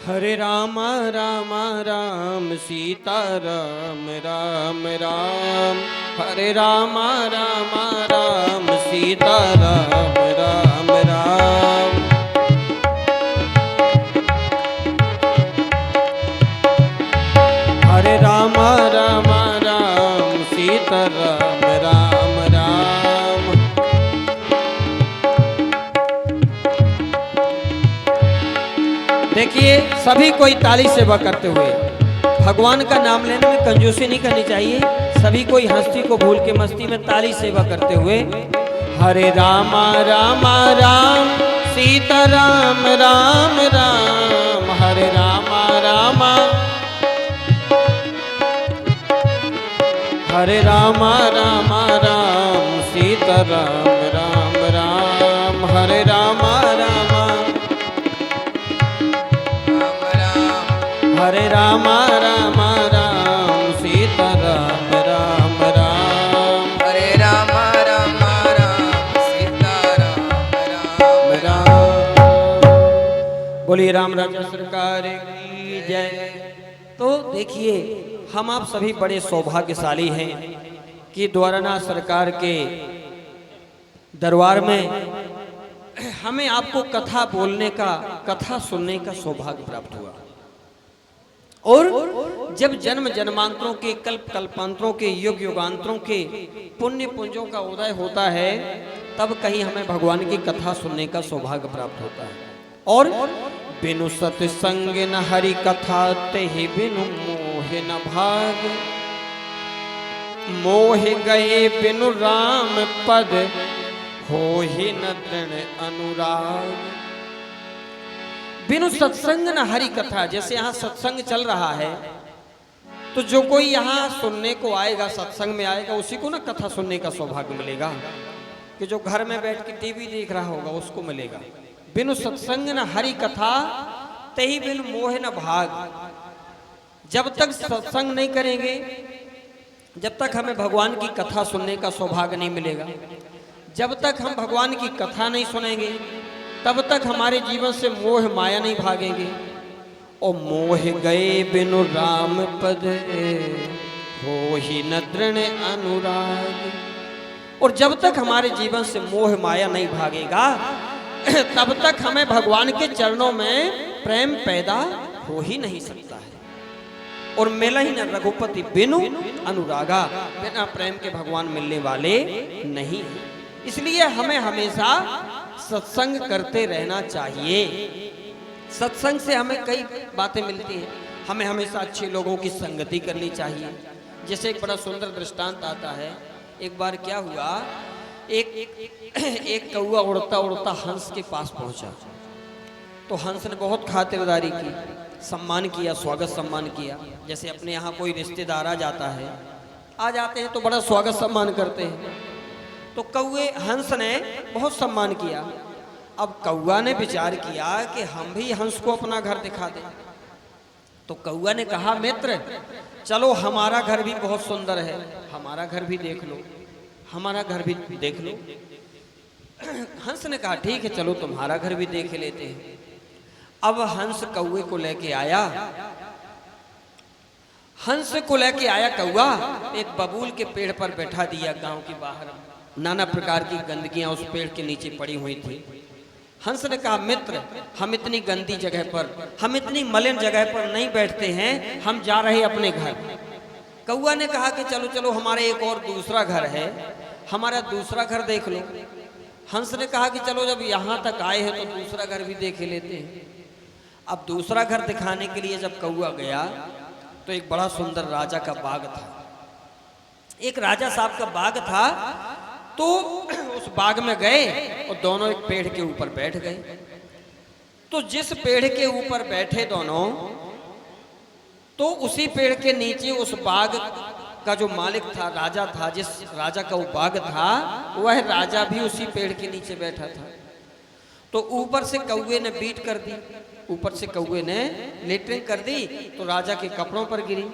हरे राम राम राम सीता राम राम राम। हरे राम राम राम सीता राम राम राम। हरे राम राम राम सीता राम राम राम। देखिए सभी कोई ताली सेवा करते हुए भगवान का नाम लेने में कंजूसी नहीं करनी चाहिए। सभी कोई हस्ती को भूल के मस्ती में ताली सेवा करते हुए हरे राम राम राम सीता राम राम राम। हरे राम राम हरे राम राम राम सीता राम राम राम। हरे राम राम हरे राम राम राम सीता राम राम राम। हरे राम राम राम सीता राम राम राम। बोलिए राम राजा सरकार की जय। तो देखिए हम आप सभी बड़े सौभाग्यशाली हैं कि द्वारानाथ सरकार के दरबार में हमें आपको कथा बोलने का, कथा सुनने का सौभाग्य प्राप्त हुआ। और जब जन्म जन्मांतरों के, कल्प कल्पांतरों के, युग युगांतरों के पुण्य पुंजों का उदय होता है तब कहीं हमें भगवान की कथा सुनने का सौभाग्य प्राप्त होता है। और बिनु सत्संग न हरि कथा तेहि बिनु मोह न भाग। मोह गए बिनु राम पद होहि न तृण अनुराग। बिनु सत्संग न हरि कथा। जैसे यहाँ सत्संग चल रहा है तो जो कोई यहाँ सुनने को आएगा, सत्संग में आएगा, उसी को ना कथा सुनने का सौभाग्य मिलेगा। कि जो घर में बैठ के टीवी देख रहा होगा उसको मिलेगा। बिनु सत्संग न हरि कथा तेहि बिनु मोह न भाग। जब तक सत्संग नहीं करेंगे, जब तक हमें भगवान की कथा सुनने का सौभाग्य नहीं मिलेगा, जब तक हम भगवान की कथा नहीं सुनेंगे, तब तक हमारे जीवन से मोह माया नहीं भागेंगे। और मोह गए बिनु राम पद होहि न तृण अनुराग। और जब तक हमारे जीवन से मोह माया नहीं भागेगा तब तक हमें भगवान के चरणों में प्रेम पैदा हो ही नहीं सकता है। और मिला ही न रघुपति बिनु अनुरागा। बिना प्रेम के भगवान मिलने वाले नहीं है। इसलिए हमें हमेशा सत्संग करते रहना चाहिए। सत्संग से हमें कई बातें मिलती हैं। हमें हमेशा अच्छे लोगों की संगति करनी चाहिए। जैसे एक बड़ा सुंदर दृष्टांत आता है। एक बार क्या हुआ, एक कौवा उड़ता उड़ता हंस के पास पहुंचा। तो हंस ने बहुत खातिरदारी की, सम्मान किया, स्वागत सम्मान किया। जैसे अपने यहाँ कोई रिश्तेदार आ जाता है, आ जाते हैं तो बड़ा स्वागत सम्मान करते हैं। तो कौवे, हंस ने बहुत सम्मान किया। अब कौवा ने विचार किया कि हम भी हंस को अपना घर दिखा दें। तो कौवा ने कहा, मित्र चलो हमारा घर भी बहुत सुंदर है, हमारा घर भी देख लो, हमारा घर भी देख लो। हंस ने कहा ठीक है चलो तुम्हारा घर भी देख लेते हैं। अब हंस कौवे को लेके आया। हंस को लेके आया कौवा, एक बबूल के पेड़ पर बैठा दिया। गांव के बाहर नाना प्रकार की गंदगियां उस पेड़ के नीचे पड़ी हुई थी। हंस ने कहा, मित्र हम इतनी गंदी जगह पर, हम इतनी मलिन जगह पर नहीं बैठते हैं, हम जा रहे अपने घर। कौवा ने कहा कि चलो चलो हमारे एक और दूसरा घर है, हमारा दूसरा घर देख लो। हंस ने कहा कि चलो जब यहाँ तक आए हैं तो दूसरा घर भी देख लेते हैं। अब दूसरा घर दिखाने के लिए जब कौवा गया तो एक बड़ा सुंदर राजा का बाग था। एक राजा साहब का बाग था। तो उस बाग में गए और दोनों एक पेड़ के ऊपर बैठ गए। तो जिस पेड़ के ऊपर बैठे दोनों, तो उसी पेड़ के नीचे उस बाग का जो मालिक था, राजा था, जिस राजा का वो बाग था, वह राजा भी उसी पेड़ के नीचे बैठा था। तो ऊपर से कौवे ने बीट कर दी, ऊपर से कौवे ने लेटरिंग कर दी तो राजा के कपड़ों पर गिरी।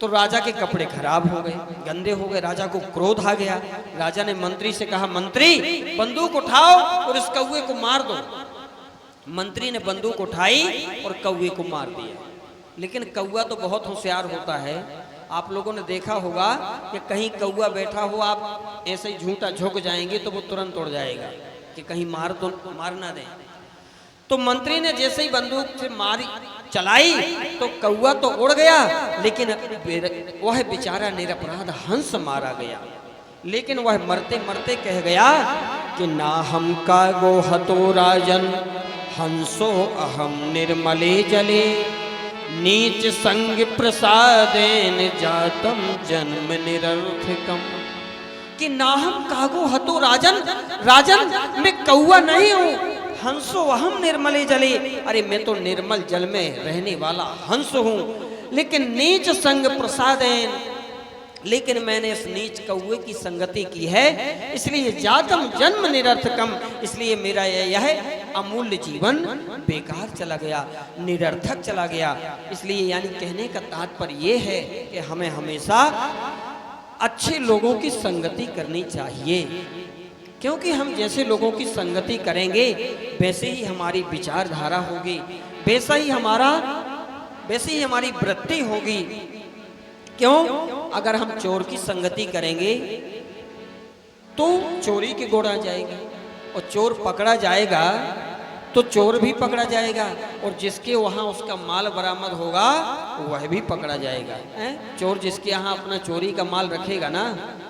तो राजा के कपड़े खराब हो गए, गंदे हो गए। राजा को क्रोध आ गया। राजा ने मंत्री से कहा, मंत्री बंदूक उठाओ और इस कौवे को मार दो। मंत्री ने बंदूक उठाई और कौवे को मार दिया। लेकिन कौवा तो बहुत होशियार होता है। आप लोगों ने देखा होगा कि कहीं कौवा बैठा हो, आप ऐसे ही झूठा झुक जाएंगे तो वो तुरंत उड़ जाएगा कि कहीं मार ना दे। तो मंत्री ने जैसे ही बंदूक से मारी चलाई तो कौवा तो उड़ गया, लेकिन वह बेचारा निरपराध हंस मारा गया। लेकिन वह मरते मरते कह गया कि ना हम का गो हतो राजन, हंसो अहम निर्मले जले, नीच संग प्रसादेन जातम जन्म निरर्थकम। कि ना हम कागो हतो राजन, राजन मैं कौवा नहीं हूं, हंसो अहम निर्मले जले, अरे मैं तो निर्मल जल में रहने वाला हंस हूं। लेकिन नीच संग प्रसादेन, लेकिन मैंने इस नीच कौवे की संगति की है, इसलिए जातम जन्म निरर्थकम, इसलिए मेरा यह अमूल्य जीवन बेकार चला गया, निरर्थक चला गया। इसलिए यानी कहने का तात्पर्य यह है कि हमें हमेशा अच्छे लोगों की संगति करनी चाहिए, क्योंकि हम जैसे लोगों की संगति करेंगे वैसे ही हमारी विचारधारा होगी, वैसे ही हमारी वृत्ति होगी। क्यों? अगर हम चोर की संगति करेंगे तो चोरी के गुण आ जाएंगे, और चोर पकड़ा जाएगा तो चोर भी पकड़ा जाएगा, और जिसके वहाँ उसका माल बरामद होगा वह भी पकड़ा जाएगा। चोर जिसके यहाँ अपना चोरी का माल रखेगा ना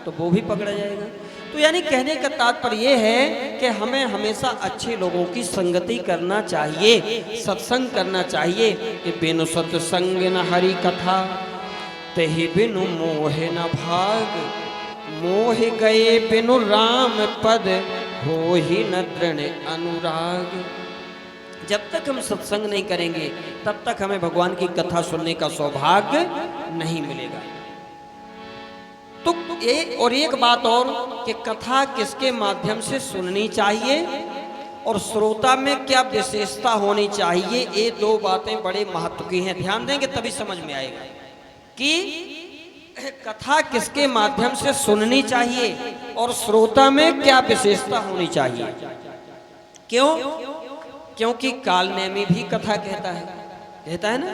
तो वो भी पकड़ा जाएगा। तो यानी कहने का तात्पर्य यह है कि हमें हमेशा अच्छे लोगों की संगति करना चाहिए, सत्संग करना चाहिए। कि बिनु सत्संग न हरि कथा, तेहि बिनु मोह न भाग, मोह गए बिनु राम पद, हो ही न दृढ़ अनुराग। जब तक हम सत्संग नहीं करेंगे तब तक हमें भगवान की कथा सुनने का सौभाग्य नहीं मिलेगा। तो एक बात और कि कथा किसके माध्यम से सुननी चाहिए और श्रोता में क्या विशेषता होनी चाहिए, ये दो बातें बड़े महत्व की हैं। ध्यान देंगे तभी समझ में आएगा कि कथा किसके माध्यम से सुननी चाहिए और श्रोता में क्या विशेषता होनी चाहिए। क्यों? क्योंकि कालनेमी भी कथा कहता है ना,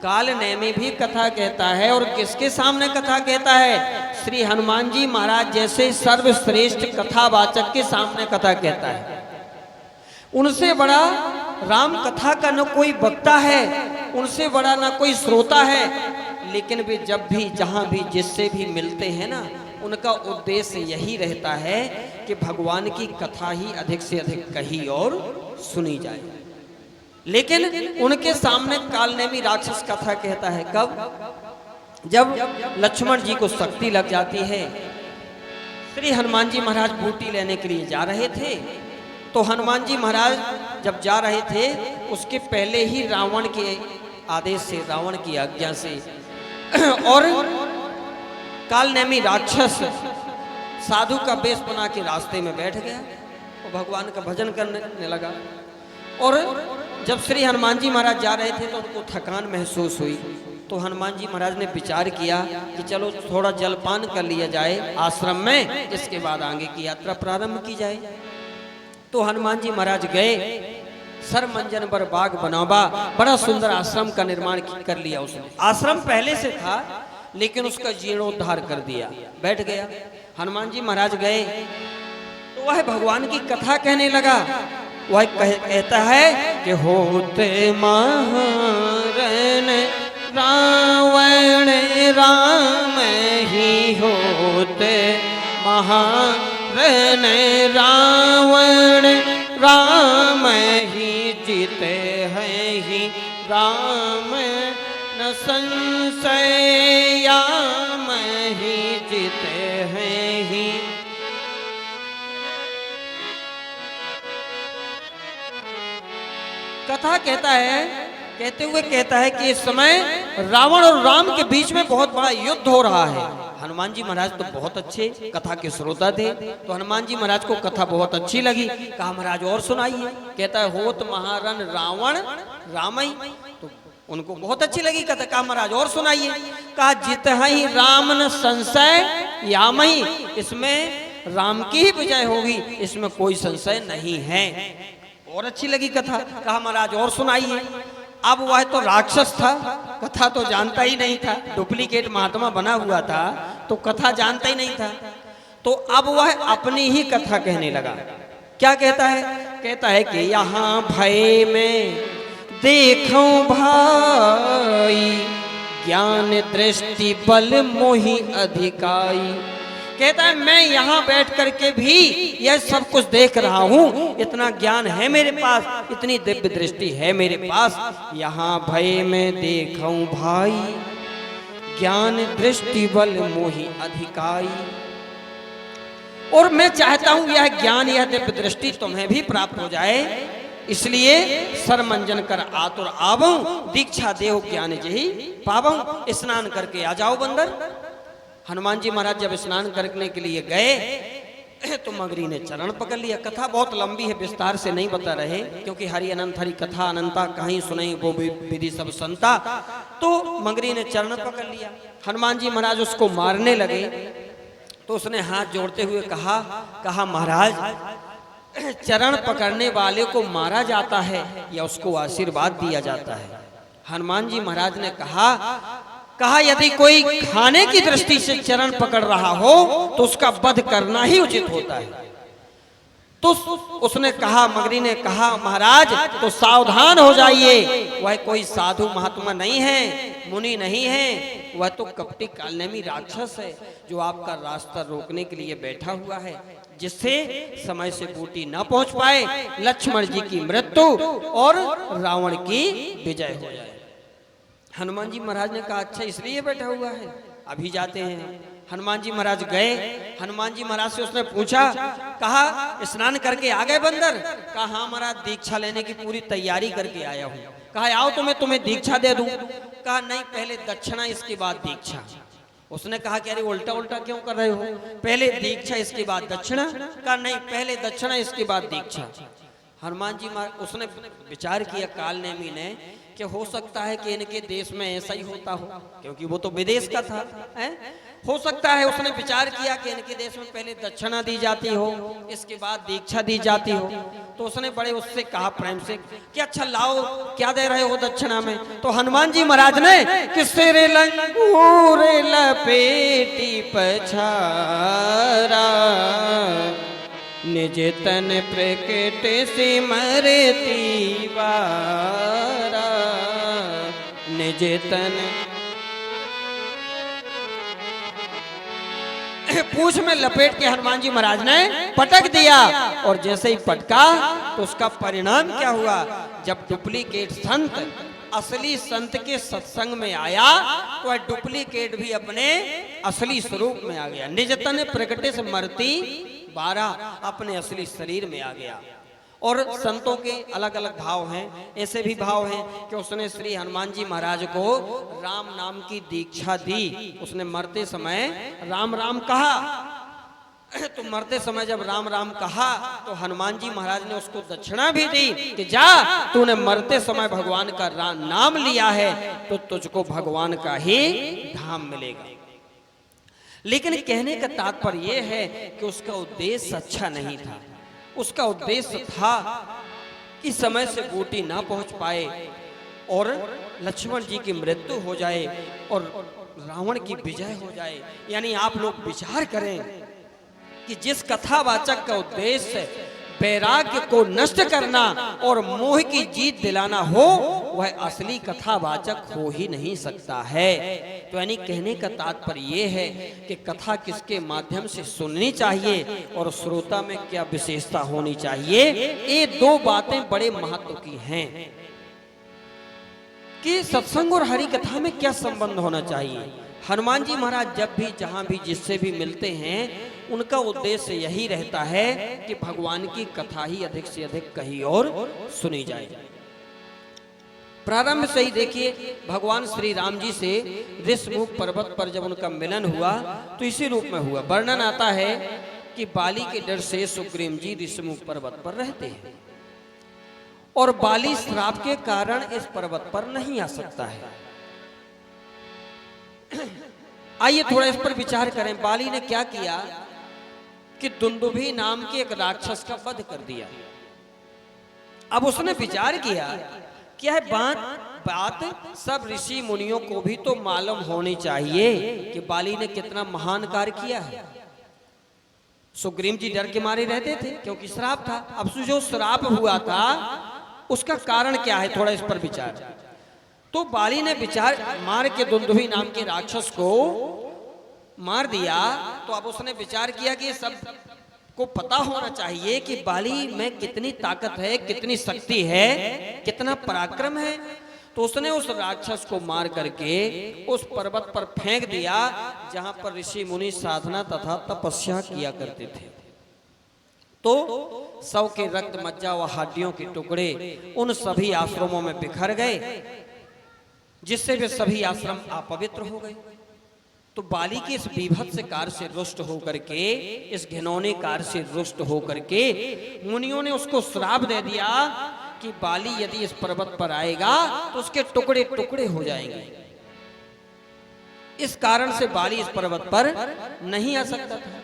कालनेमी भी कथा कहता है। और किसके सामने कथा कहता है? श्री हनुमान जी महाराज जैसे सर्वश्रेष्ठ कथावाचक के सामने कथा कहता है। उनसे बड़ा राम कथा का न कोई वक्ता है, उनसे बड़ा न कोई श्रोता है, लेकिन वे जब भी जहां भी जिससे भी मिलते हैं ना, उनका उद्देश्य यही रहता है कि भगवान की कथा ही अधिक से अधिक कही और सुनी जाए। लेकिन उनके सामने कालनेमी राक्षस कथा कहता है। कब? जब लक्ष्मण जी को शक्ति लग जाती है, श्री हनुमान जी महाराज बूटी लेने के लिए जा रहे थे, तो हनुमान जी महाराज जब जा रहे थे उसके पहले ही रावण के आदेश से, रावण की आज्ञा से, और कालनेमी राक्षस साधु का वेश बना के रास्ते में बैठ गया और भगवान का भजन करने लगा। और जब श्री हनुमान जी महाराज जा रहे थे तो उनको थकान महसूस हुई, तो हनुमान जी महाराज ने विचार किया कि चलो थोड़ा जलपान कर लिया जाए आश्रम में, इसके बाद आगे की यात्रा प्रारंभ की जाए। तो हनुमान जी महाराज गए, सरमंजन बर बाग बनावा, बड़ा सुंदर आश्रम का निर्माण कर लिया उसने। आश्रम पहले से था लेकिन उसका जीर्णोद्धार कर दिया, बैठ गया। हनुमान जी महाराज गए तो वह भगवान की कथा कहने लगा। वह कहता है कि होते महारण रावण राम ही, होते महारण रावण राम ही, जीते हैं ही राम न संशय, याम ही जीते हैं ही। कथा कहता है, कहते हुए कहता है कि इस समय रावण और राम के बीच में बहुत बड़ा युद्ध हो रहा है। हनुमान जी महाराज तो बहुत अच्छे कथा के श्रोता थे, तो हनुमान जी महाराज को कथा बहुत अच्छी लगी। कहा महाराज और सुनाइए। कहता है होत महारण रावण रामई, तो उनको बहुत अच्छी लगी कथा। कहा महाराज और सुनाइए। कहा जित ही राम न संशय यामई, इसमें राम की ही विजय होगी, इसमें कोई संशय नहीं है। और अच्छी लगी कथा। कहा महाराज और सुनाइए। अब वह तो राक्षस था, कथा तो जानता ही नहीं था, डुप्लीकेट महात्मा बना हुआ था तो कथा जानता ही नहीं था। तो अब वह अपनी ही कथा कहने लगा। क्या कहता है? कहता है कि यहाँ भय में देखूं भाई, ज्ञान दृष्टि बल मोहि अधिकाई। कहता है मैं यहाँ बैठ करके भी यह सब कुछ देख रहा हूँ, इतना ज्ञान है मेरे पास, इतनी दिव्य दृष्टि है मेरे पास। यहाँ भय में देखूं भाई, ज्ञान दृष्टि बल मोहि अधिकाई। और मैं चाहता हूं यह ज्ञान, यह दिव्य दृष्टि तुम्हें भी प्राप्त हो जाए, इसलिए सरमंजन कर आतुर आवूं, दीक्षा देहो ज्ञान जही पावूं। स्नान करके आ जाओ बंदर। हनुमान जी महाराज जब स्नान करने के लिए गए तो मगरी ने चरण पकड़ लिया। कथा बहुत लंबी है, विस्तार से नहीं बता रहे, क्योंकि हरि अनंत हरि कथा अनंता, कहीं सुनाई वो विधि सब संता। तो मगरी ने चरण पकड़ लिया। हनुमान जी महाराज उसको मारने लगे तो उसने हाथ जोड़ते हुए कहा महाराज, चरण पकड़ने वाले को मारा जाता है या उसको आशीर्वाद दिया जाता है? हनुमान जी महाराज ने कहा यदि कोई खाने की दृष्टि से चरण पकड़ रहा हो तो उसका वध करना ही उचित होता है। तो उसने कहा, मगरी ने कहा महाराज तो सावधान हो जाइए, वह कोई साधु महात्मा नहीं है, मुनि नहीं है, वह तो कपटी कालनेमी राक्षस है जो आपका रास्ता रोकने के लिए बैठा हुआ है, जिससे समय से बूटी न पहुंच पाए, लक्ष्मण जी की मृत्यु और रावण की विजय हो जाए। हनुमान जी महाराज ने कहा अच्छा इसलिए बैठा हुआ है, अभी जाते हैं। हनुमान जी महाराज गए। हनुमान जी महाराज से उसने पूछा, कहा स्नान करके आ गए बंदर? कहा हाँ महाराज, दीक्षा लेने की पूरी तैयारी करके आया हूँ। कहा आओ तो मैं तुम्हें दीक्षा दे दूं। कहा नहीं, पहले दक्षिणा इसके बाद दीक्षा। उसने कहा कि अरे उल्टा उल्टा क्यों कर रहे हो, पहले दीक्षा इसके बाद दक्षिणा? कहा नहीं, पहले दक्षिणा इसके बाद दीक्षा। हनुमान जी महाराज उसने विचार किया कालनेमी ने कि हो सकता है कि इनके देश में ऐसा ही होता हो, क्योंकि वो तो विदेश का था, है? हो सकता है उसने विचार किया कि इनके देश में पहले दक्षिणा दी जाती हो, इसके बाद दीक्षा दी जाती हो। तो उसने बड़े उससे कहा प्रेम से कि अच्छा लाओ, क्या दे रहे हो दक्षिणा में? तो हनुमान जी महाराज ने कि सिर लंगूर लपेटी पछारा, निज तन प्रकट सिमरती वारा, निज तन पूछ में लपेट के हनुमान जी महाराज ने पटक दिया। और जैसे ही पटका तो उसका परिणाम क्या हुआ? जब डुप्लीकेट संत असली संत के सत्संग में आया तो वह डुप्लीकेट भी अपने असली स्वरूप में आ गया। निज तन प्रकटे से मरती बारा, अपने असली शरीर में आ गया। और संतों के अलग अलग भाव हैं, ऐसे भी भाव हैं कि उसने श्री हनुमान जी महाराज को राम नाम की दीक्षा दी। उसने मरते समय राम राम कहा। तो मरते समय जब राम राम कहा तो हनुमान जी महाराज ने उसको दक्षिणा भी दी कि जा, तूने मरते समय भगवान का नाम लिया है तो तुझको भगवान का ही धाम मिलेगा। लेकिन कहने का तात्पर्य यह है कि उसका उद्देश्य अच्छा नहीं था। उसका उद्देश्य था कि समय से बूटी ना पहुंच पाए और लक्ष्मण जी की मृत्यु हो जाए और रावण की विजय हो जाए। यानी आप लोग विचार करें कि जिस कथावाचक का उद्देश्य वैराग्य को नष्ट करना और मोह की जीत दिलाना हो, वह असली कथावाचक हो ही नहीं सकता है। तो यानी कहने का तात्पर्य यह है कि कथा किसके माध्यम से सुननी चाहिए और श्रोता में क्या विशेषता होनी चाहिए, ये दो बातें बड़े महत्व की हैं। कि सत्संग और हरि कथा में क्या संबंध होना चाहिए। हनुमान जी महाराज जब भी जहां भी जिससे भी मिलते हैं उनका उद्देश्य यही रहता है कि भगवान की कथा ही अधिक से अधिक कहीं और सुनी जाए। प्रारंभ से ही देखिए भगवान श्री राम जी से ऋषमुख पर्वत पर जब उनका मिलन हुआ तो इसी रूप में हुआ। वर्णन आता है कि बाली के डर से सुग्रीव जी ऋषमुख पर्वत पर रहते हैं और बाली श्राप के कारण इस पर्वत पर नहीं आ सकता है। आइए थोड़ा इस पर विचार करें। बाली ने क्या किया कि दुंदुभी नाम के एक राक्षस का वध कर दिया। अब उसने विचार किया क्या है बात सब ऋषि मुनियों को भी तो मालूम होनी चाहिए कि बाली ने कितना महान कार्य किया है। सुग्रीव जी डर के मारे रहते थे क्योंकि श्राप था। अब जो श्राप हुआ था उसका कारण क्या है, थोड़ा इस पर विचार। तो बाली ने विचार मार के दुंदुभी नाम के राक्षस को मार दिया। तो अब उसने विचार किया कि सब को पता होना चाहिए कि बाली में कितनी ताकत है, कितनी शक्ति है, कितना पराक्रम है। तो उसने उस राक्षस को मार करके उस पर्वत पर फेंक दिया जहां पर ऋषि मुनि साधना तथा तपस्या किया करते थे। तो सौ के रक्त मज्जा व हड्डियों के टुकड़े उन सभी आश्रमों में बिखर गए, जिससे वे सभी आश्रम अपवित्र हो गए। तो बाली के इस बीभत्स कार्य से रुष्ट होकर के, इस घिनौने कार्य से रुष्ट होकर के मुनियों ने उसको श्राप दे दिया कि बाली यदि इस पर्वत पर आएगा तो उसके टुकड़े टुकड़े हो जाएंगे। इस कारण से बाली इस पर्वत पर नहीं आ सकता था।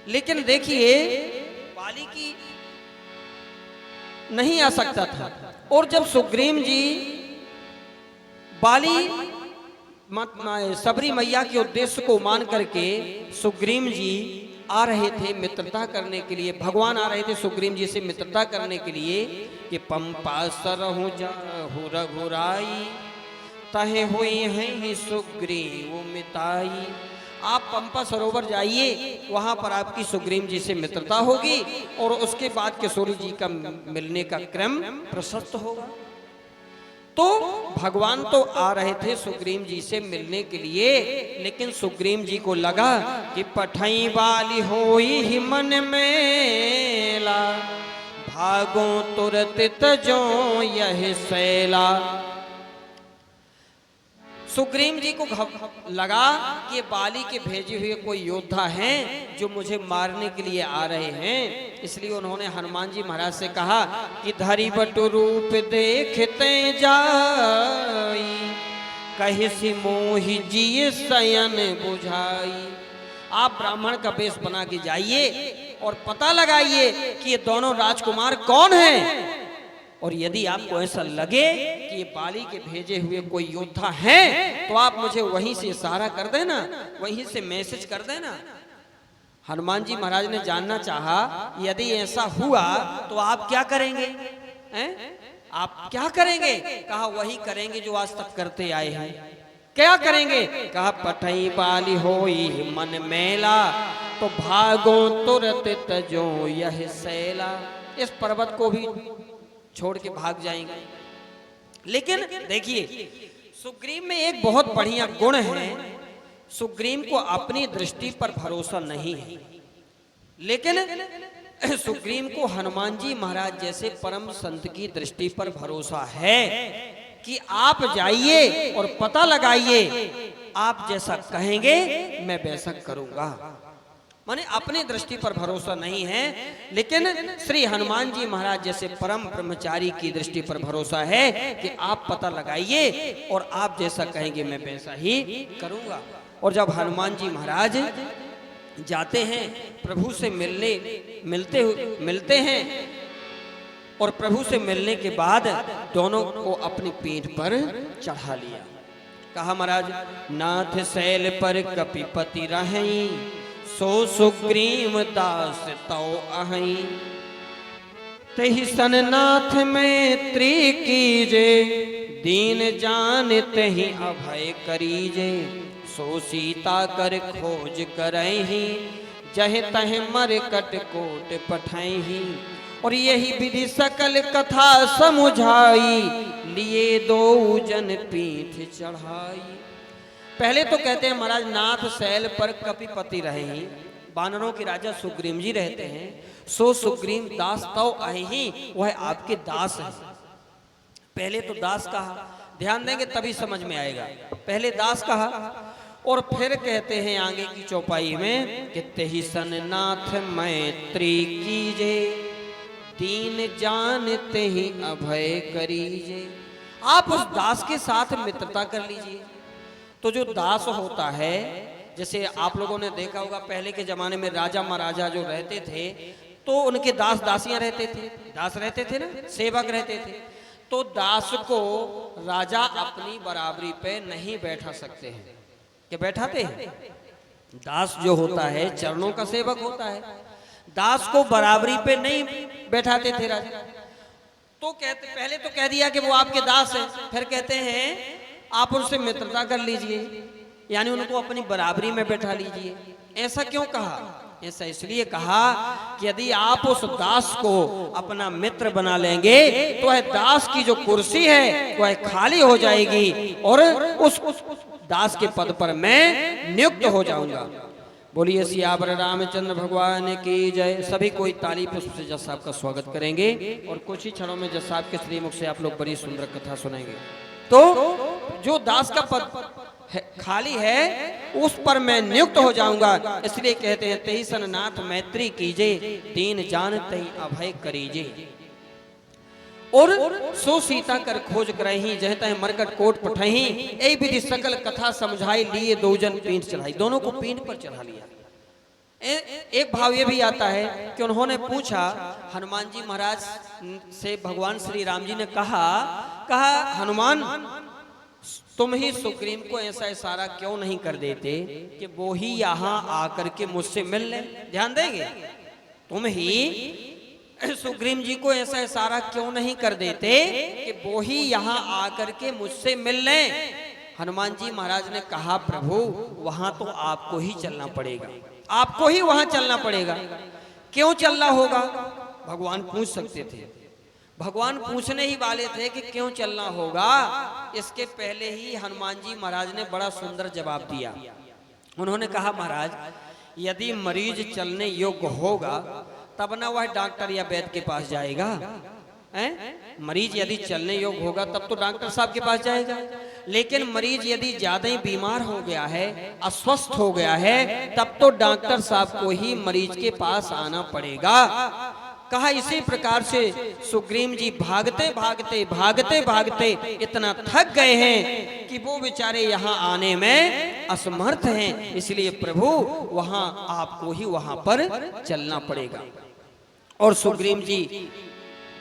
लेकिन देखिए बाली की नहीं आ सकता था। और जब सुग्रीव जी बाली सबरी मैया के उद्देश्य को मान करके सुग्रीव जी आ रहे थे मित्रता करने के लिए, भगवान आ रहे थे सुग्रीव जी से मित्रता करने के लिए कि पंपा सरहु जाहु रघुराई तहे हुई है सुग्रीव मिताई। आप पंपा सरोवर जाइए, वहां पर आपकी सुग्रीव जी से मित्रता होगी और उसके बाद किशोरी जी का मिलने का क्रम प्रशस्त होगा। तो भगवान तो आ रहे थे सुग्रीव जी से मिलने के लिए, लेकिन सुग्रीव जी को लगा कि पठई बाली होई ही मन मेला भागो तुरत तजो यह सैला। सुग्रीव जी को लगा कि बाली के भेजे हुए कोई योद्धा हैं जो मुझे मारने के लिए आ रहे हैं। इसलिए उन्होंने हनुमान जी महाराज से कहा कि धरी बटु रूप देखते जाई कहि सी मोहि जी शयन बुझाई। आप ब्राह्मण का वेश बना के जाइए और पता लगाइए कि ये दोनों राजकुमार कौन हैं। और यदि आपको ऐसा लगे कि ये बाली के भेजे हुए कोई योद्धा हैं तो आप मुझे वहीं से इशारा कर देना, वहीं से मैसेज कर देना। हनुमान जी महाराज ने जानना चाहा यदि ऐसा हुआ तो आप क्या करेंगे, हैं? आप क्या करेंगे? कहा वही करेंगे जो आज तक करते आए हैं। क्या करेंगे? कहा पठई बाली होई मन मेला तो भागो तुरत तजो यह सैला। इस पर्वत को भी छोड़ के भाग जाएंगे। लेकिन देखिए सुग्रीव में एक बहुत बढ़िया गुण है, सुग्रीव को अपनी दृष्टि पर भरोसा नहीं है, लेकिन सुग्रीव को हनुमान जी महाराज जैसे परम संत की दृष्टि पर भरोसा है कि आप जाइए और पता लगाइए, आप जैसा कहेंगे मैं वैसा करूंगा। माने अपनी दृष्टि पर भरोसा नहीं है, लेकिन श्री हनुमान जी महाराज जैसे परम ब्रह्मचारी की दृष्टि पर भरोसा है कि आप पता लगाइए और आप जैसा कहेंगे मैं वैसा ही करूंगा। और जब हनुमान जी महाराज जाते हैं प्रभु से मिलते हैं और प्रभु से मिलने के बाद दोनों को अपनी पीठ पर चढ़ा लिया। कहा महाराज नाथ शैल पर कपिपति रहें सो सुग्रीव दास तो अहई तहि सननाथ मैत्री कीजे दीन जान तहि अभय करीजे सो सीता कर खोज करही जह तह मर कट कोट पठही। और यही विधि सकल कथा समुझाई लिए दो जन पीठ चढ़ाई। पहले तो कहते हैं महाराज नाथ शैल पर कपिपति रहे ही, वानरों के राजा सुग्रीव जी रहते हैं। सो सुग्रीव दास तव अहि, वह आपके दास है। पहले तो दास कहा, ध्यान देंगे तभी समझ में आएगा। पहले दास कहा और फिर कहते हैं आगे की चौपाई में कि तेहि सन नाथ मैत्री कीजे दीन जान तेहि अभय करीजे। आप उस दास के साथ मित्रता कर लीजिए। तो जो दास होता है, जैसे आप लोगों ने देखा होगा पहले के जमाने में राजा महाराजा जो रहते थे तो उनके दास दासियां रहते थे, दास रहते थे ना, सेवक रहते थे। तो दास को राजा अपनी बराबरी पे नहीं बैठा सकते हैं, कि बैठाते हैं। दास जो होता है चरणों का सेवक होता है, दास को बराबरी पे नहीं बैठाते थे राजा। तो कहते, पहले तो कह दिया कि वो आपके दास है, फिर कहते हैं आप उनसे मित्रता कर लीजिए, यानी उनको अपनी बराबरी में बैठा लीजिए। ऐसा क्यों कहा? ऐसा इसलिए कहा कि यदि आप उस दास को अपना मित्र बना लेंगे तो वह दास की जो कुर्सी है वह खाली हो जाएगी और उस दास के पद पर मैं नियुक्त हो जाऊंगा। बोलिए सियावर रामचंद्र भगवान की जय। सभी कोई ताली पुष्प से जज साहब का स्वागत करेंगे और कुछ ही क्षणों में जज साहब के श्रीमुख से आप लोग बड़ी सुंदर कथा सुनेंगे। तो जो दास का पद खाली है उस पर मैं नियुक्त हो जाऊंगा, इसलिए कहते हैं तेहि सन नाथ मैत्री कीजे, दीन जान तहि अभय करीजे। और सो सीता कर खोज करही, जह तह मरकट कोट पठही, ए विधि सकल कथा समझाई, लिए दो जन पीठ चढ़ाई। दोनों को पीठ पर चढ़ा लिया। एक भाव ये भी आता है कि उन्होंने पूछा, हनुमान जी महाराज से भगवान श्री राम जी ने कहा हनुमान तुम ही सुग्रीव को ऐसा इशारा क्यों नहीं कर देते कि वो ही यहाँ आकर के मुझसे मिल ले? ध्यान देंगे, तुम ही सुग्रीव जी को ऐसा इशारा क्यों नहीं कर देते कि वो ही यहाँ आकर के मुझसे मिल ले? हनुमान जी महाराज ने कहा प्रभु वहां तो आपको ही चलना पड़ेगा, आपको ही वहां चलना पड़ेगा। क्यों चलना होगा? भगवान पूछ सकते थे, भगवान पूछने ही वाले थे कि क्यों चलना होगा। इसके पहले ही हनुमान जी महाराज ने बड़ा सुंदर जवाब दिया। उन्होंने कहा महाराज यदि मरीज चलने योग्य होगा तब ना वह डॉक्टर या वैद्य के पास जाएगा। मरीज यदि चलने योग्य होगा तब तो डॉक्टर साहब के पास जाएगा, लेकिन मरीज यदि ज्यादा ही बीमार हो गया है, अस्वस्थ हो गया है, तब तो डॉक्टर साहब को ही मरीज के पास आना पड़ेगा। कहा इसी प्रकार से सुग्रीव जी भागते भागते इतना थक गए हैं कि वो बेचारे यहाँ आने में असमर्थ हैं, इसलिए प्रभु वहां आपको ही वहां पर चलना पड़ेगा। और सुग्रीव जी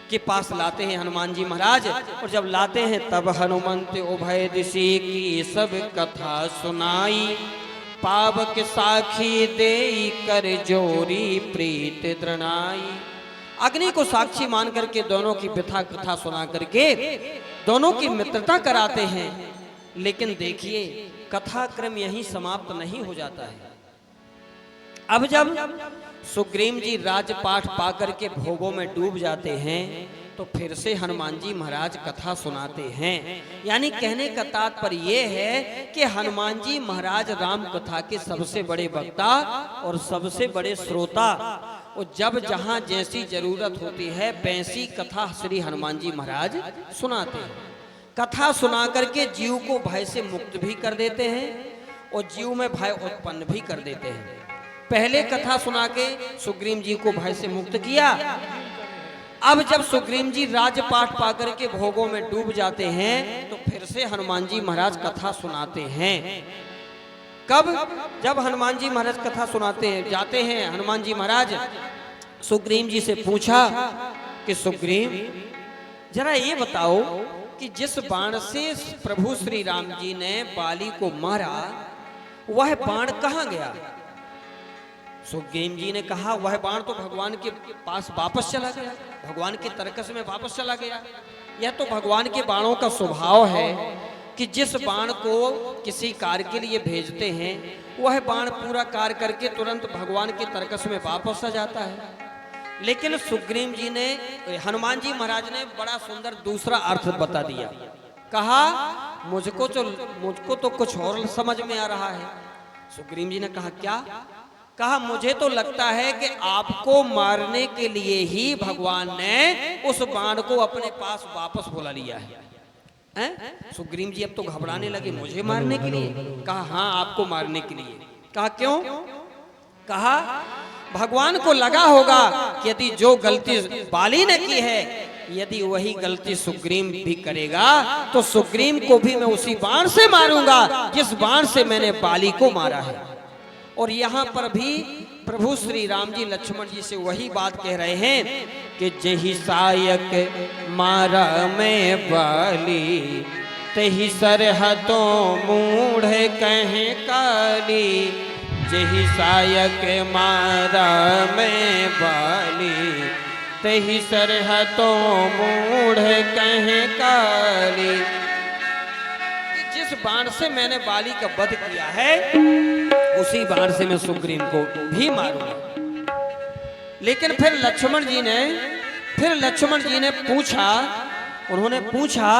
के पास लाते हैं हनुमान जी महाराज, और जब लाते हैं तब हनुमंत उभय दिशि की सब कथा सुनाई, पावक साखी देई कर जोरी प्रीत दृढ़ाई। अग्नि को साक्षी मान करके दोनों की व्यथा कथा सुना करके दोनों की मित्रता कराते हैं। लेकिन देखिए कथा क्रम यहीं समाप्त नहीं हो जाता है। अब जब सुग्रीव जी राजपाठ पाकर के भोगों में डूब जाते हैं तो फिर से हनुमान जी महाराज कथा सुनाते हैं। यानी कहने का तात्पर्य यह है कि हनुमान जी महाराज राम कथा के सबसे बड़े वक्ता और सबसे बड़े श्रोता, और जब जहां जैसी जरूरत होती है वैसी कथा श्री हनुमान जी महाराज सुनाते हैं। कथा सुना करके जीव को भय से मुक्त भी कर देते हैं और जीव में भय उत्पन्न भी कर देते हैं। पहले कथा सुना के सुग्रीव जी को भय से मुक्त किया। अब जब सुग्रीव जी राजपाठ पाकर के भोगों में डूब जाते हैं तो फिर से हनुमान जी महाराज कथा सुनाते हैं। कब? जब हनुमान जी महाराज कथा सुनाते हैं, जाते हैं हनुमान जी महाराज सुग्रीव जी से पूछा कि सुग्रीव जरा ये बताओ कि जिस बाण से प्रभु श्री राम जी ने बाली को मारा वह बाण कहाँ गया? सुग्रीव जी ने कहा वह बाण तो भगवान के पास वापस चला गया, भगवान के तरकस में वापस चला गया। यह तो भगवान के बाणों का स्वभाव है कि जिस बाण को किसी कार्य के लिए भेजते हैं वह बाण पूरा कार्य करके तुरंत भगवान के तरकस में वापस आ जाता है। लेकिन सुग्रीव जी ने, हनुमान जी महाराज ने बड़ा सुंदर दूसरा अर्थ बता दिया। कहा मुझको तो कुछ और समझ में आ रहा है। सुग्रीव जी ने कहा क्या? कहा मुझे तो लगता है कि आपको मारने के लिए ही भगवान ने उस बाण को अपने पास वापस बुला लिया है। सुग्रीव जी अब तो घबराने लगे, मुझे मारने के लिए? कहा हाँ आपको मारने के लिए। कहा क्यों? कहा भगवान को लगा होगा कि यदि जो गलती बाली ने की है यदि वही गलती सुग्रीव भी करेगा तो सुग्रीव को भी मैं उसी बाण से मारूंगा जिस बाण से मैंने बाली को मारा है। और यहाँ पर भी प्रभु श्री राम जी लक्ष्मण जी से वही बात कह रहे हैं कि जही सायक मारा में बाली, तही सरहतों मूढ़ कहे काली। जही सायक मारा में बाली, तही सरहतों मूढ़ कहे काली। जिस बाण से मैंने बाली का वध किया है, उसी बाण से मैं सुग्रीव को भी मारूंगा। लेकिन फिर लक्ष्मण जी ने पूछा, उन्होंने पूछा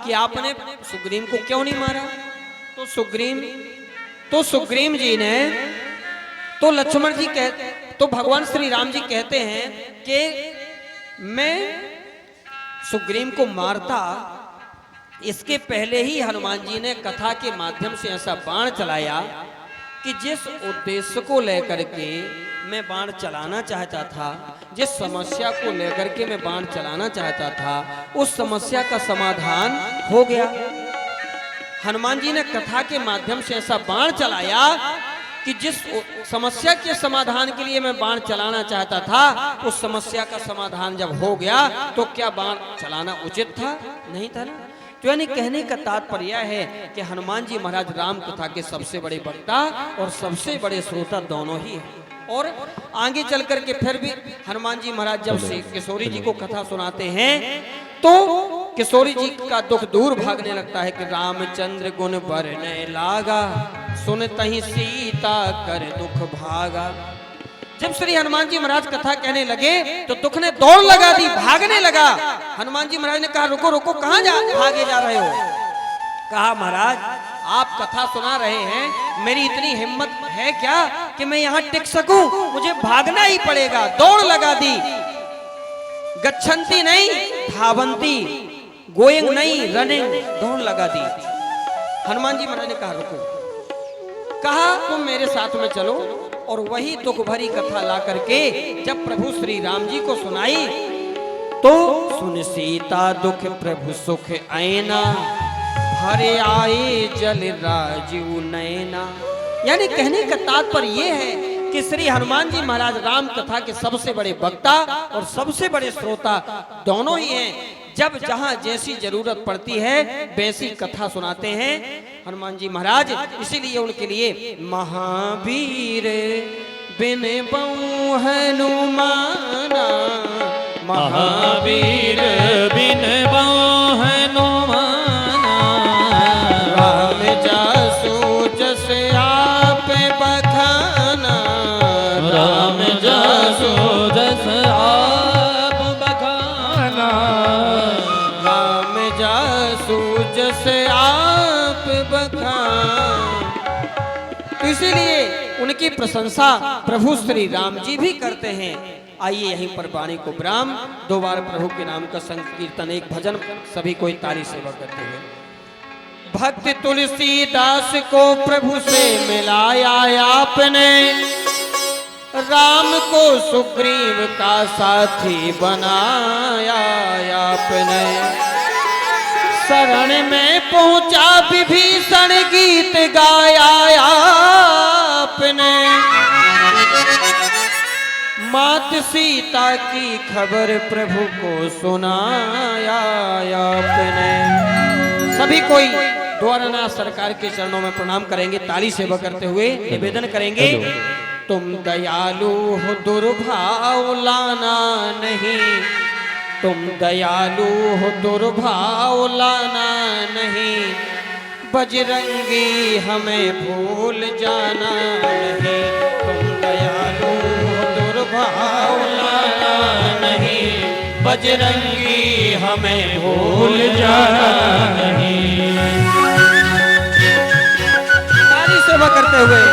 कि आपने सुग्रीव को क्यों नहीं मारा? तो सुग्रीव जी ने, तो लक्ष्मण जी तो भगवान श्री राम जी कहते हैं कि मैं सुग्रीव को मारता, इसके पहले ही हनुमान जी ने कथा के माध्यम से ऐसा बाण चलाया कि जिस उद्देश्य को लेकर के मैं बाण चलाना चाहता था, जिस समस्या को लेकर के मैं बाण चलाना चाहता था, उस समस्या का समाधान हो गया। हनुमान जी ने कथा के माध्यम से ऐसा बाण चलाया कि जिस समस्या के समाधान के लिए मैं बाण चलाना चाहता था, उस समस्या का समाधान जब हो गया तो क्या बाण चलाना उचित था? नहीं था ना। तो यानी कहने का तात्पर्य है कि हनुमान जी महाराज राम कथा के सबसे बड़े वक्ता और सबसे बड़े श्रोता दोनों ही हैं। और आगे चल करके फिर भी हनुमान जी महाराज जब से किशोरी जी को कथा सुनाते हैं तो किशोरी जी का दुख दूर भागने लगता है कि रामचंद्र गुण बरने लागा, सुनतहि सीता कर दुख भागा। जब श्री हनुमान जी महाराज कथा कहने लगे तो दुख ने दौड़ लगा दी, भागने लगा। हनुमान जी महाराज ने कहा रुको रुको, कहां भागे जा रहे हो? कहा महाराज आप कथा सुना रहे हैं, मेरी इतनी हिम्मत है क्या कि मैं यहाँ टिक सकूं? मुझे भागना ही पड़ेगा। दौड़ लगा दी, गच्छन्ति नहीं धावंती, गोइंग नहीं रनिंग, दौड़ लगा दी। हनुमान जी महाराज ने कहा रुको, कहा तुम मेरे साथ में चलो। और वही दुख भरी कथा ला करके जब प्रभु श्री राम जी को सुनाई तो सुन सीता दुख प्रभु सुख ऐना, हरे आए जल राजीव नैना। यानी कहने का तात्पर्य ये है कि श्री हनुमान जी महाराज राम कथा के सबसे बड़े वक्ता और सबसे बड़े श्रोता दोनों ही हैं। जब जहां जैसी जरूरत पड़ती है वैसी कथा सुनाते हैं हनुमान जी महाराज। इसीलिए उनके लिए महावीर बिन बहु हनुमाना, महावीर बिन बहु हनुमाना, राम जासु जस आप बखाना, राम जासु जस आप बखाना, राम जासु जस आप बखान। तो इसीलिए उनकी प्रशंसा प्रभु श्री राम जी भी करते हैं। आइए यहीं पर वाणी को विराम, दो बार प्रभु के नाम का संकीर्तन, एक भजन, सभी कोई ताली सेवा करते हुए। भक्त तुलसीदास को प्रभु से मिलाया आपने, राम को सुग्रीव का साथी बनाया आपने। शरण में पहुंचा विभीषण गीत गाया आपने। मात सीता की खबर प्रभु को सुनाया आपने। सभी कोई द्वारनाथ सरकार के चरणों में प्रणाम करेंगे, ताली सेवा करते हुए निवेदन करेंगे। तुम दयालु हो दुर्भाव लाना नहीं, तुम दयालु हो दुर्भाव लाना नहीं, बजरंगी हमें भूल जाना नहीं। तुम दयालु हो दुर्भाव लाना नहीं, बजरंगी हमें भूल जाना नहीं। ताली सेवा करते हुए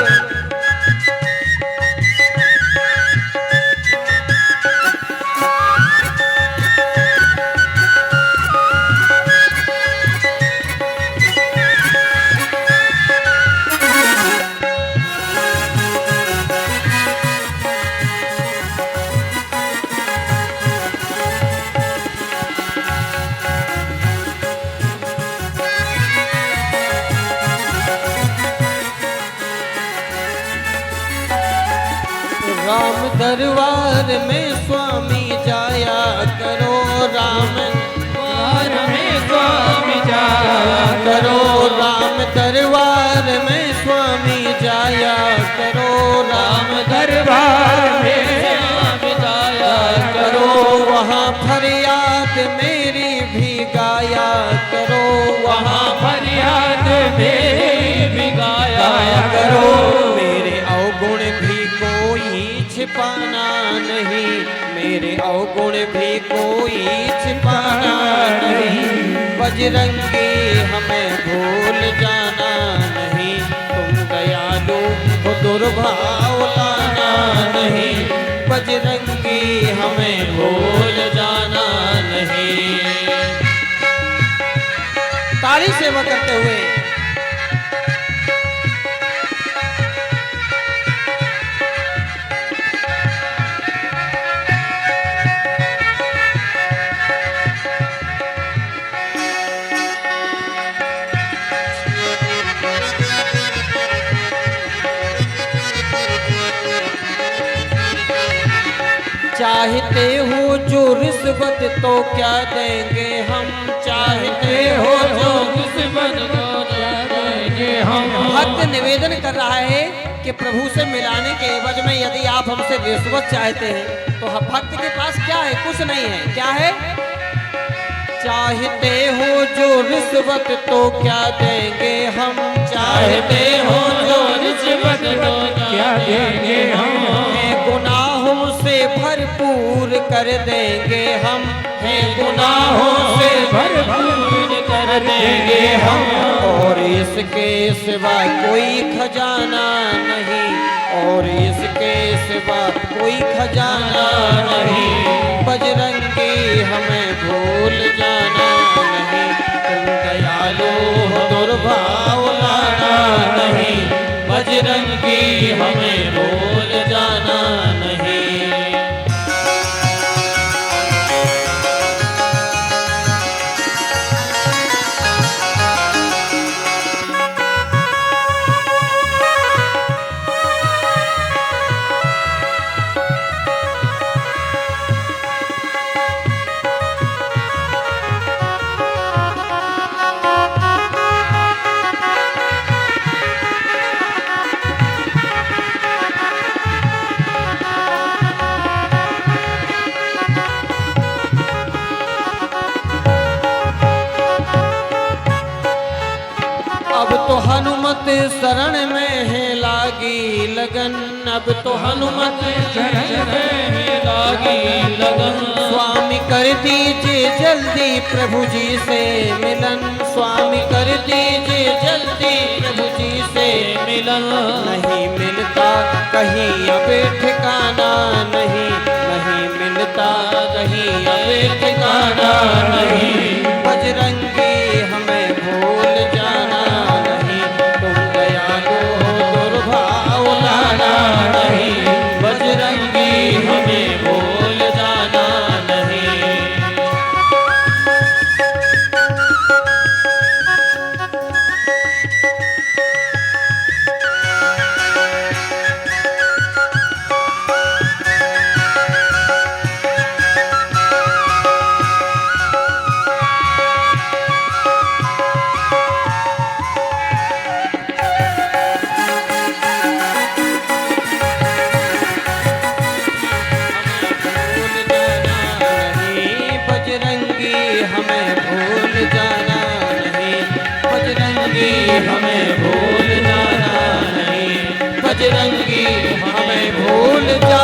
दरबार में स्वामी जाया करो, राम द्वार में स्वामी जाया करो, राम दरबार में स्वामी जाया करो, राम दरबार में स्वामी जाया करो, वहाँ फरियाद मेरी भी गाया करो, वहाँ फरियाद मेरी भी गाया करो, मेरे अवगुण भी कोई छिपाना नहीं, मेरे अवगुण भी कोई छिपाना नहीं, बजरंगी हमें भूल जाना नहीं, तुम दयालु हो दुर्भाव लाना नहीं, बजरंगी हमें भूल जाना नहीं। ताली सेवा करते हुए चाहते हो जो रिश्वत तो क्या देंगे हम, चाहते हो जो रिश्वत तो क्या देंगे हम। भक्त निवेदन कर रहा है कि प्रभु से मिलाने के एवज में यदि आप हमसे रिश्वत चाहते हैं तो भक्त के पास क्या है, कुछ नहीं है, क्या है? चाहते हो जो रिश्वत तो क्या देंगे हम, चाहते हो जो रिश्वत तो क्या देंगे हम। गुनाहों से भरपूर कर देंगे हम, है गुनाहों से भरपूर कर देंगे हम। और इसके सिवा कोई खजाना नहीं, और इसके सिवा कोई खजाना नहीं, बजरंगी हमें भूल जाना नहीं, तुम दयालु हो दुर्भाव लाना नहीं, बजरंगी हमें भूल जाना नहीं। अब तो हनुमत शरण में है लागी लगन, अब तो हनुमत शरण में है लागी लगन। स्वामी कर दीजिए जल्दी प्रभु जी से मिलन, स्वामी कर दीजिए जल्दी प्रभु जी से मिलन। नहीं मिलता कहीं अब ठिकाना नहीं, नहीं मिलता कहीं अब ठिकाना नहीं, बजरंगी हमें भूल जाना नहीं, तुम दयालु हो दुर्भाव लाना नहीं, बजरंगी हमें भूल जाना नहीं। हमें भूल जाना नहीं, बजरंगी हमें भूल जाना नहीं, बजरंगी हमें भूल जाना